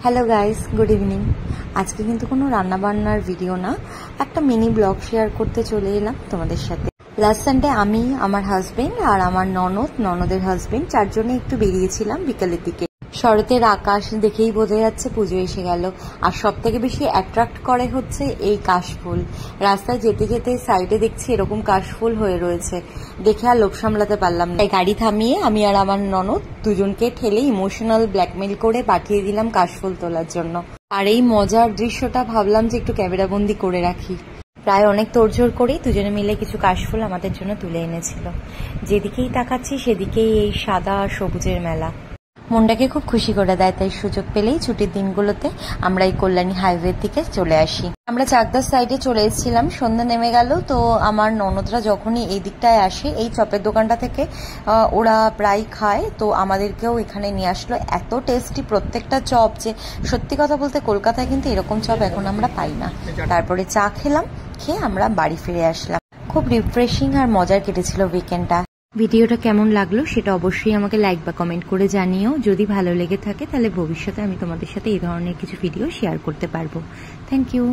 Hello guys, good evening. আজকে কিন্তু কোনো রান্না বান্নার ভিডিও না, একটা মিনি ব্লগ শেয়ার করতে চলে এলাম তোমাদের সাথে। লাস্ট সানডে আমি, আমার হাজবেন্ড আর আমার ননদের হাজবেন্ড চারজনে একটু বেরিয়েছিলাম বিকালের দিকে। শরতের আকাশ দেখেই বোঝা যাচ্ছে পুজো এসে গেল। আর সব থেকে বেশি অ্যাট্রাক্ট করে হচ্ছে এই কাশফুল। রাস্তায় যেতে যেতে সাইডে দেখছি এরকম কাশফুল হয়ে রয়েছে, দেখে আর লোভ সামলাতে পারলাম না। গাড়ি থামিয়ে আমি আর আমার ননদ দুজনকে ঠেলে ইমোশনাল ব্ল্যাকমেল করে পাঠিয়ে দিলাম কাশফুল তোলার জন্য। আর এই মজার দৃশ্যটা ভাবলাম যে একটু ক্যামেরাবন্দি করে রাখি। প্রায় অনেক তোড়জোড় করেই দুজনে মিলে কিছু কাশফুল আমাদের জন্য তুলে এনেছিল। যেদিকেই তাকাচ্ছি সেদিকেই এই সাদা আর সবুজের মেলা মনটাকে খুব খুশি করে দেয়। তাই সুযোগ পেলেই ছুটির দিনগুলোতে আমরা এই কল্যাণী হাইওয়ে থেকে চলে আসি। আমরা চাকদার সাইডে চলে এসেছিলাম, সন্ধ্যা নেমে গেল। তো আমার ননদরা যখনই এই দিকটায় আসে, এই চপের দোকানটা থেকে ওরা প্রায় খায়, তো আমাদেরকেও এখানে নিয়ে আসলো। এত টেস্টি প্রত্যেকটা চপ যে সত্যি কথা বলতে কলকাতায় কিন্তু এরকম চপ এখন আমরা পাই না। তারপরে চা খেলাম, খেয়ে আমরা বাড়ি ফিরে আসলাম। খুব রিফ্রেশিং আর মজার কেটেছিল উইকেন্ডটা। ভিডিওটা কেমন লাগলো সেটা অবশ্যই আমাকে লাইক বা কমেন্ট করে জানিও। যদি ভালো লেগে থাকে তাহলে ভবিষ্যতে আমি তোমাদের সাথে এই ধরনের কিছু ভিডিও শেয়ার করতে পারবো। Thank you.